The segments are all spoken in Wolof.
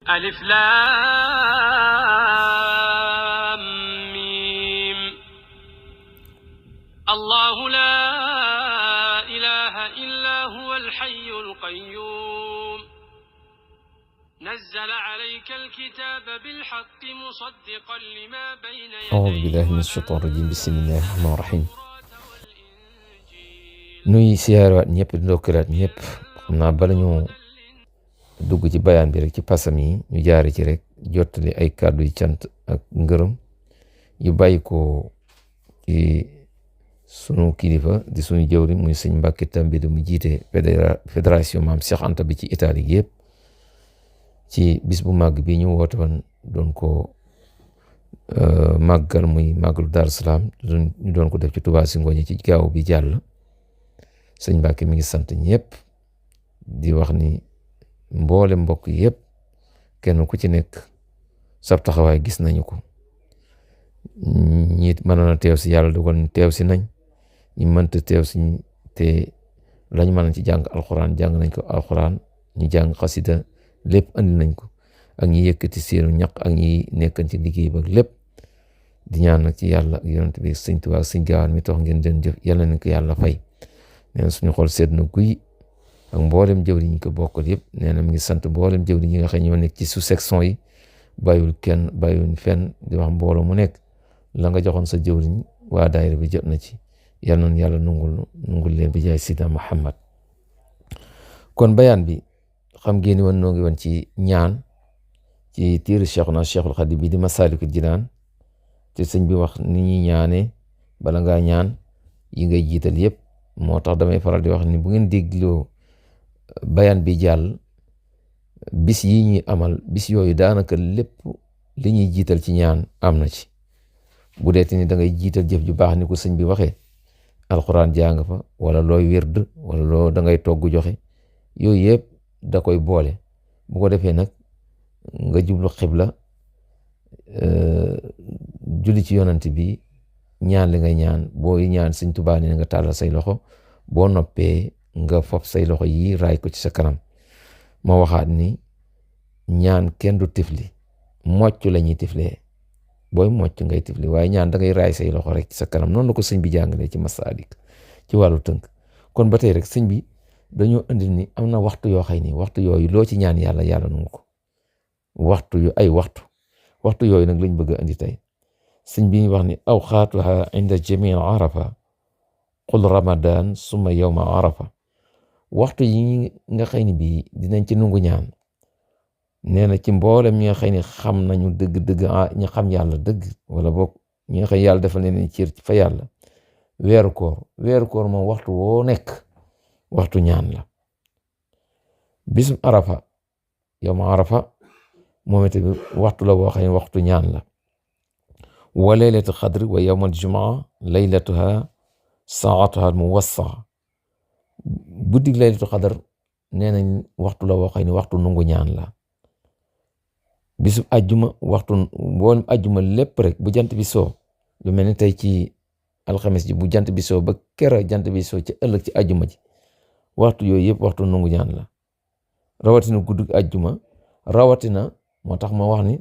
ألف لام ميم الله لا إله إلا هو الحي القيوم نزل عليك الكتاب بالحق مصدقا لما بين أعوذ بالله من الشيطان الرجيم بسم الله الرحمن الرحيم nuy siyaaraat ñëpp di ndokkalaat ñëpp xam naa bala ñu dugg ci bayaan bi rek ci pasam yi ñu jaare ci rek jottali ay kàddu yu cant ak ngërëm yu bàyyi ko ci sunu kilifa di sunu jëwri muy sëñ Mbàkke Tambédou mu jiite fédération Maam Cheikh Anta bi ci Italie yëpp ci bis bu màgg bi ñu woote woon doon ko màggal muy màggalu Daaru Salaam ñu doon ko def ci Touba si Ngoñi ci gaaw bi jàll sëñ Mbàkke mi ngi sant ñëpp di wax ni mboole mbokk yëpp kenn ku ci nekk sab taxawaay gis nañu ko ñi mënoon a teew si yàlla dogal ñu teew si nañ ñi mënta teew si te lañ mën ci jàng alxuraan jàng nañ ko alxuraan ñi jàng xasida lépp andi nañ ko ak ñi yëkkati seenu ñaq ak ñi nekkan ci liggéey ba lépp di ñaan nag ci yàlla ak yonent bi sëñ Tuubaa sëñ Gaawaan mi tax ngeen den jëf yàlla nañ ko yàlla fay nee na suñu xol sedd na guy ak mboolem jëwriñ ñi ko bokkal yëpp nee na mi ngi sant mboolem jëwriñ ñi nga xam ñoo nekk ci sous-section yi bàyyiwul kenn bàyyiwul fenn di wax mbooloo mu nekk la nga joxoon sa jëwriñ waa daayira bi jot na ci yal na yàlla nungul leen bi jaay Sidna Muhammad kon bayaan bi xam ngeen ni woon noo ngi woon ci ñaan ci tiiru Cheikhuna Cheikhul Khadim bi di Masaalikul Jinaan te sëñ bi wax ni ñuy ñaane bala ngaa ñaan yi ngay jiital yëpp moo tax damay faral di wax ni bu ngeen dégloo bayaan bi jàll bis yi ñuy amal bis yooyu daanaka lépp li ñuy jiital ci ñaan am na ci bu deeti ni da ngay jiital jëf ju baax ni ko sëñ bi waxee alxuraan jàng fa wala looy wird wala loo da ngay togg joxe yooyu yëpp da koy boole bu ko defee nag nga jublu xibla julli ci yonant bi ñaan li ngay ñaan booy ñaan sëñ Tuubaa ne nga tàllal say loxo boo noppee nga fob say loxo yi raay ko ci sa kanam ma waxaat ni ñaan kenn du tifli mocc la ñuy tiflee booy mocc ngay tifli waaye ñaan da ngay raay say loxo rek ci sa kanam noonu la ko sëñ bi jàngalee ci Masaalik ci wàllu tënk kon ba tey rek sëñ bi dañoo indil ni am na waxtu yoo xëy ni waxtu yooyu loo ci ñaan yàlla yàlla nangu ko waxtu yooyu nag lañ bëgg a indi tey sëñ bi ñu wax ni awqaatuha inda jamii arafa qul ramadan summa yawma arafa waxtu yi nga xëy ni bii dinañ ci nungu ñaan nee na ci mboolem ñi nga xëy ni xam nañu dëgg ñi xam yàlla dëgg wala boog ñi nga xëy yàlla defal leen cër fa yàlla weeru koor moom waxtu woo nekk waxtu ñaan la bisum arafa yawma arafa moom itamit waxtu la boo xam ne waxtu ñaan la wa laylatu xadr wa yawmal jumaa laylatuha saatuha muwassaa guddig laylatu xadar nee nañ waxtu la boo xam ne waxtu nungu ñaan la bisu ajjuma waxtu mboolem ajjuma lépp rek bu jant bi soo lu mel ni tey ci alxames ji bu jant bi soo ba kera jant bi soo ci ëllëg ci ajjuma ji waxtu yooyu yëpp waxtu nungu ñaan la rawatina guddig ajjuma rawatina moo tax ma wax ni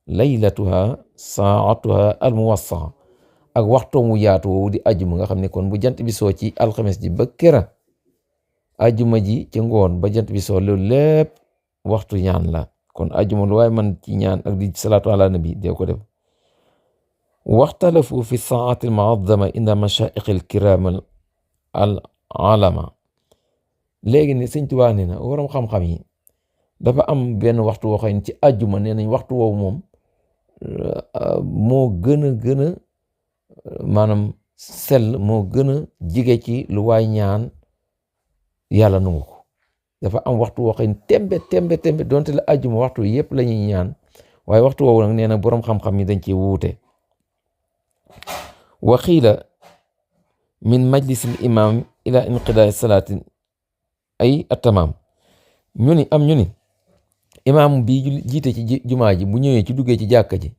laylatuha saatuha al muwassaa ak waxtoo mu yaatu woowu di ajjuma nga xam ne kon bu jant bi soo ci alxames ji ba kera ajjuma ji ci ngoon ba jant bi soo loolu lépp waxtu ñaan la kon ajjuma lu waaye man ci ñaan ak di salaatu ala nabi dee ko def waxtalafu fi saati al muazzama inda mashaayixi al kiram al alama léegi ne sëñ Tuubaa nee na waram xam-xam yi dafa am benn waxtu woo xam ne ci ajjuma nee nañ waxtu woowu moom moo gën a maanaam sell moo gën a jige ci lu waay ñaan yàlla nangu ko dafa am waxtu woo xam ne tembe donte la ajjuma waxtu yëpp la ñuy ñaan waaye waxtu woowu nag nee na boroom xam-xam yi dañ ci wuute wa xiila min majlisil imam ila inqidaai salaati ay atamaam ñu ni imaam bi jiite ci jumaa ji bu ñëwee ci duggee ci jàkka ji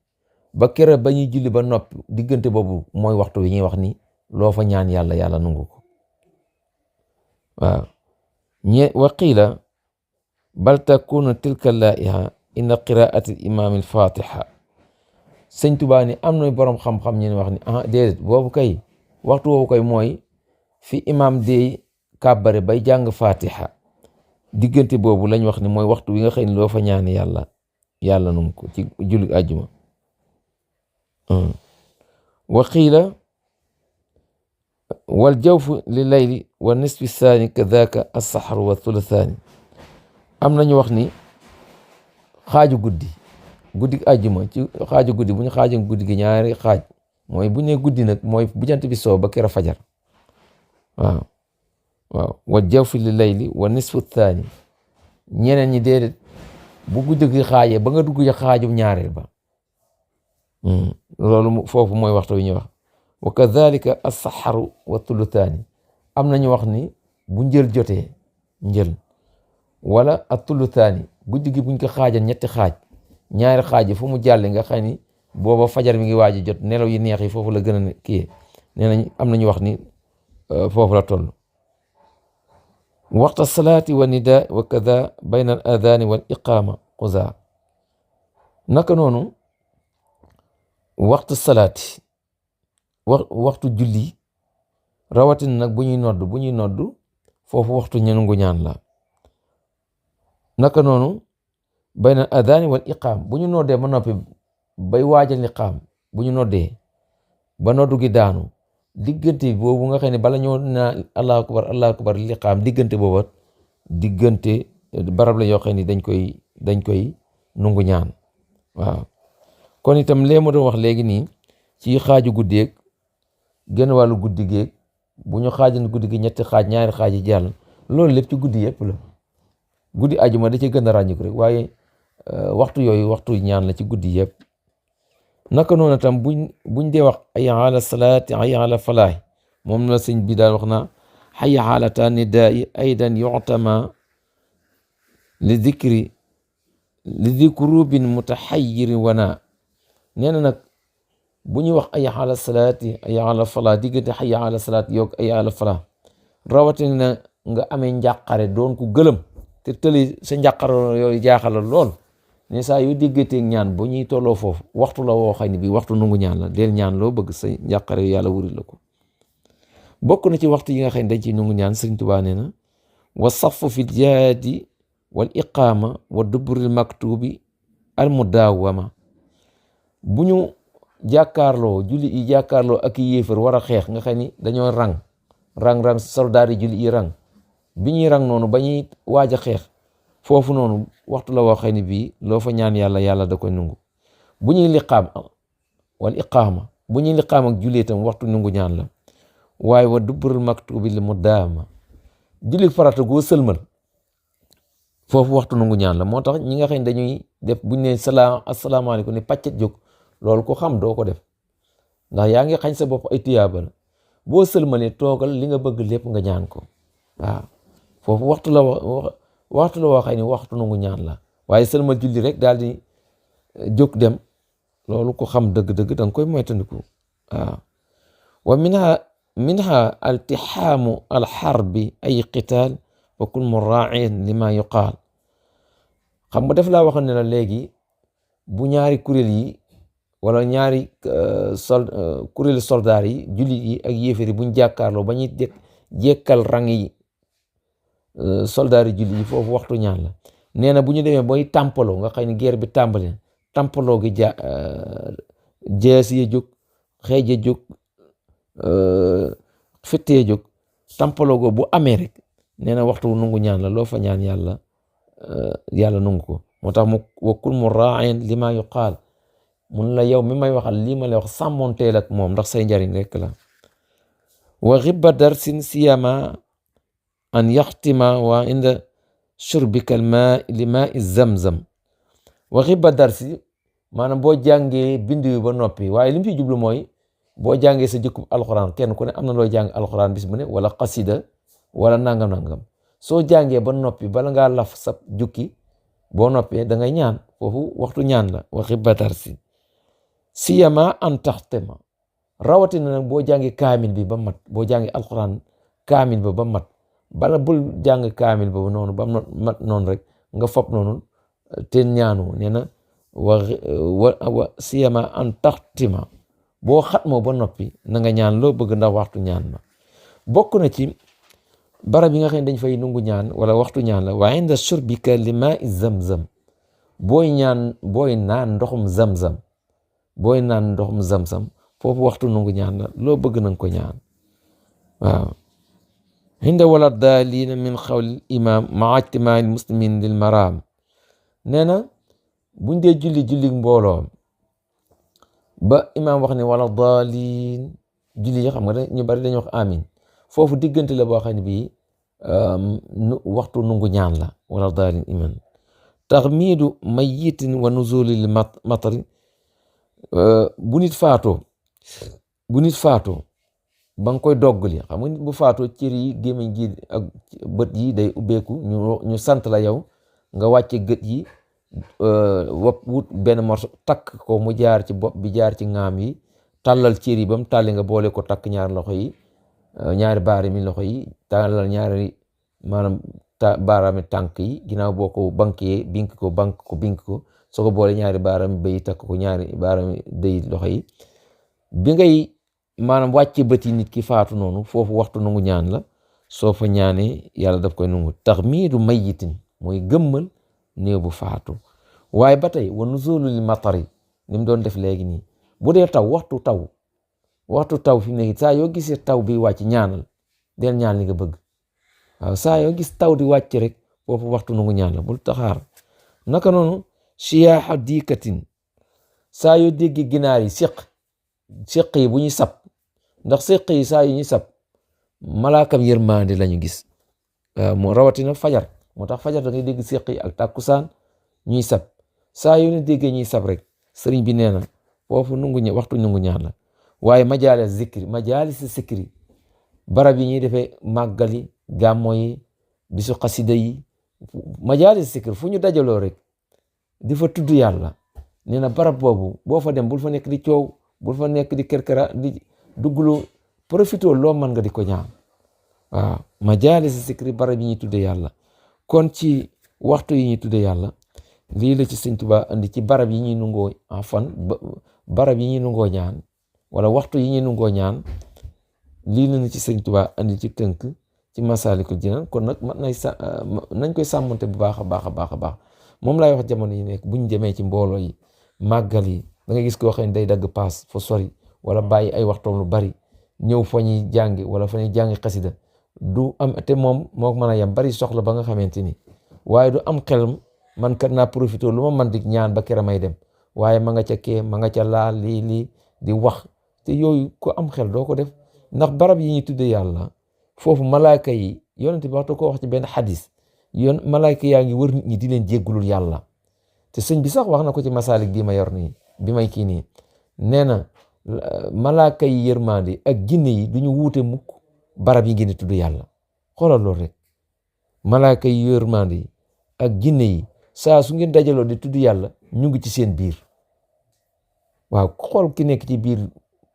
ba kera ba ñuy julli ba noppi diggante boobu mooy waxtu wi ñuy wax ni loo fa ñaan yàlla nangu ko waaw wa qiila bal takunu tilka laiha inda qiraati imam al fatiha sëñ Tuubaa ni am na boroom xam-xam ñu wax ni déedéet boobu kay waxtu woowu kay mooy fi imam dey kàbbare bay jàng fatiha diggante boobu lañ wax ni mooy waxtu wi nga xëy ni loo fa ñaan yàlla num ko ci julli àjjuma wa qiila wal jawfu li layli wa nisfi saani kadaka as-sahru wa thuluthaani am nañu wax ni xaaju guddi àjjuma ci xaaju guddi bu ñu xaaju guddi gi ñaari xaaj mooy bu ñu nee guddi nag mooy bu jant bi soo ba kera fajar waaw wa jawfu li layli wa nisfu thaani ñeneen ñi déedéet bu guddi gi xaajee ba nga dugg ci xaaju ñaareel ba loolu foofu mooy waxtu wi ñuy wax wa kadhalika as-saharu wa thuluthaani am nañu wax ni bu njël jotee wala at-thuluthaani guddi gi buñ ko xaajal ñetti xaaj ñaari xaaj yi fu mu jàlle nga xam ni booba fajar mi ngi waaj a jot nelaw yi neex yi foofu la gën a kii nee nañ am nañu wax ni foofu la toll waxta salaati wa nidaa wa kada bayna al adani wal iqaama quza naka noonu waxtu salaati waxtu julli rawatina nag bu ñuy nodd foofu waxtu nangu ñaan la naka noonu bayna al adani wal iqaam bu ñu noddee ba noppi bay waajal iqaam bu ñu noddee ba noddu gi daanu diggante boobu nga xam ne bala ñoo naa allahu akbar liqaam diggante booba diggante barab la yoo xam ne dañ koy nungu ñaan waaw kon itam lee ma doon wax léegi nii ci xaaju guddeeg genn wàllu guddi géeg bu ñu xaajan guddi gi ñetti xaaj ñaari xaaj yi jàll loolu lépp ci guddi yëpp la guddi ajuma da ci gën a ràññiku rek waaye waxtu yooyu waxtu ñaan la ci guddi yëpp naka noonu tam buñ dee wax hayya ala salaati hayya ala falaah moom la sëñ bi daal wax na hayya ala ta nidaa'i aydan yu'tama li dikrubin mutahayyirin wana nee na nag bu ñuy wax hayya ala salaati hayya ala falaah diggante hayya ala salaati yoog hayya ala falaah rawatina nga amee njàqare doon ku gëlëm te tëli sa njàqare yooyu jaaxala lool ne saa yu diggateeg ñaan bu ñuy tolloo foofu waxtu la woo xam ne bii waxtu nungu ñaan la del ñaan loo bëgg sa njàqare yàlla wuri la ko bokk na ci waxtu yi nga xam ne dañ ciy nungu ñaan Sëriñ Tuubaa nee na wa safu fi jihaadi wal iqaama wa duburil maktubi al mudawama bu ñu jàkkaarloo julli yi jàkkaarloo ak yéefar war a xeex nga xam ni dañoo rang soldaar yi julli yi rang bi ñuy rang noonu ba ñuy waaj a xeex foofu noonu waxtu la waxee ni bii loo fa ñaan yàlla da koy nungu bu ñuy liqaam wal iqaama bu ñuy liqaam ak julli itam waxtu nungu ñaan la waaye wa dubburul maktubi li mudaama julli farata goo sëlmal foofu waxtu nungu ñaan la moo tax ñi nga xam ne dañuy def buñ ne asalaamaaleykum ne pàccet jóg loolu ko xam doo ko def ndax yaa ngi xañ sa bopp ay tiyaaba la boo sëlmalee toogal li nga bëgg lépp nga ñaan ko waaw foofu waxtu la waxee ni waxtu nungu ñaan la waaye sëlmal julli rek daal di jóg dem loolu ko xam dëgg-dëgg danga koy moytandiku waaw wa minha altihaamu alxarbi ay qitaal wa kun muraain lima yuqaal xam nga daf laa waxoon ne la léegi bu ñaari kuréel yi wala ñaari kuréelu soldaar yi jullit yi ak yéeféer yi buñ jàkkaarloo ba ñuy jekkal rang yi soldaar yi jullit yi foofu waxtu ñaan la nee na bu ñu demee booy tàmpaloo nga xam ne guerre bi tàmbali tàmpaloo gi jees ya jóg xeej ya jóg fittee jóg tàmpaloo go bu amee rek nee na waxtu nungu ñaan la loo fa ñaan yàlla nungu ko moo tax mu wakkul mu raain li ma yuqaal mun la yow mi may waxal lii ma lay wax sàmmonteel ak moom ndax say njariñ rek la wa xibba darsin siyama an yaxtima wa inda shurbika li ma zamzam wa xibba darsi maanaam boo jàngee bind yu ba noppi waaye li mu ci jublu mooy boo jàngee sa jëkkub alxuraan kenn ku ne am na looy jàng alxuraan bis bu ne wala xasida wala nangam soo jàngee ba noppi bala ngaa laf sa jukki boo noppee da ngay ñaan foofu waxtu ñaan la wa xibba darsi siyama an taxtema rawatina nag boo jàngee kaamil bi ba mat boo jàngee alxuraan kaamil ba mat bala bul jàng kaamil ba noonu ba mat noonu rek nga fopp noonu te ñaanu nee na wa siyama an taxtima boo xatmoo ba noppi na nga ñaan loo bëgg ndax waxtu ñaan ma bokk na ci barab yi nga xam ne dañ fay nungu ñaan wala waxtu ñaan la wa inda shurbika li maa i zamzam booy naan ndoxum zamzam foofu waxtu nungu ñaan la loo bëgg na nga ko ñaan waaw inda wala daalina min xawli imam maa ijtimaai muslimin lil maraam nee na buñ dee julli mbooloo ba imaam wax ne wala daalin julli yi xam nga ñu bari dañu wax amin foofu diggante la boo xam ne bii waxtu nungu ñaan la wala daalin iman taxmiidu mayitin wa nuzulil matari bu nit faatoo ba nga koy doggali xam nga nit bu faatoo cër yi gémmiñ gi ak bët yi day ubbeeku ñu sant la yow nga wàcce gët yi wut benn morso takk ko mu jaar ci bopp bi jaar ci ŋaam yi tàllal cër yi ba mu tàlli nga boole ko takk ñaari loxo yi ñaari baaraami loxo yi tàllal ñaari maanaam baaraami tànk yi ginnaaw boo ko bankee bink ko soo ko boole ñaari baaraami bëy takk ko ñaari baaraami dëy loxo yi bi ngay maanaam wàcce bët yi nit ki faatu noonu foofu waxtu nungu ñaan la soo fa ñaanee yàlla daf koy nungu taxmiidu mayitin mooy gëmmal néew bu faatu waaye ba tey wa nuzulul matari ni mu doon def léegi nii bu dee taw waxtu taw fi mu nekk saa yoo gisee taw bi wàcc ñaanal del ñaan li nga bëgg waaw saa yoo gis taw di wàcc rek foofu waxtu nungu ñaan la bul taxaar naka noonu siyaaxa diikatin saa yoo déggi ginaar yi séq yi bu ñuy sab ndax séq yi saa yu ñuy sab malaakam yërmande lañu gis moo rawatina fajar moo tax fajar da ngay dégg séq yi ak tàkkusaan ñuy sab saa yu ne déggee ñuy sab rek sëriñ bi nee na foofu waxtu nungu ñaan la waaye majaalis zikri barab yi ñuy defee màggali gàmmo yi bisu xasida yi majaalis zikri fu ñu dajaloo rek di fa tudd yàlla nee na barab boobu boo fa dem bul fa nekk di coow bul fa nekk di kerkera di dugglu profito loo mën nga di ko ñaan waaw majaalis zikri barab yi ñuy tudde yàlla kon ci waxtu yi ñuy tudde yàlla lii la ci Sëñ Tuubaa andi ci barab yi ñuy nungoo barab yi ñuy nungoo ñaan wala waxtu yi ñuy nungoo ñaan lii la ci Sëñ Tuubaa andi ci tënk ci Masaalikul Jinaan kon nag nañ koy sàmmante bu baax a baax moom laay wax jamono yi nekk buñ demee ci mbooloo yi màggal yi da nga gis koo xam ne day dagg paas fa sori wala bàyyi ay waxtoom lu bari ñëw fa ñuy jàngi wala fa ñuy jàngi xasida du am te moom moo mën a yem bari soxla ba nga xamante ni waaye du am xelam man kat naa profité lu ma man di ñaan ba kera may dem waaye ma nga ca kee ma nga ca laal lii di wax te yooyu ko am xel doo ko def ndax barab yi ñuy tuddee yàlla foofu malaaka yi yonent bi waxtu ko wax ci benn xadis malaaka yaa ngi wër nit ñi di leen jéggulul yàlla te sëñ bi sax wax na ko ci masaalik bii ma yor nii bi may kii nii nee na malaaka yi yërmande ak jinne yi du ñu wuute mukk barab yi ngeen di tudd yàlla xoolal loolu rek malaaka yi yërmande yi ak jinne yi saa su ngeen dajaloo di tudd yàlla ñu ngi ci seen biir waaw xool ki nekk ci biir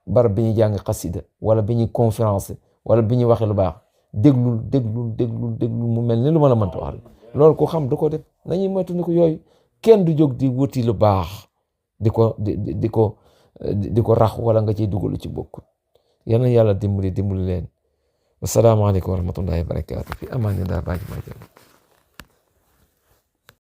barab bi ñuy jàng xasida wala bi ñuy conférence wala bi ñuy waxe lu baax déglul mu mel ni lu ma la mënta wax loolu ko xam du ko def nañuy moytu ni ko yooyu kenn du jóg di wuti lu baax di ko rax wala nga ciy dugalu ci bokkut yal na yàlla dimbali leen wasalaamaaleykum wa rahmatullahi wa barakaatu fi amaanillah baaji ma jëm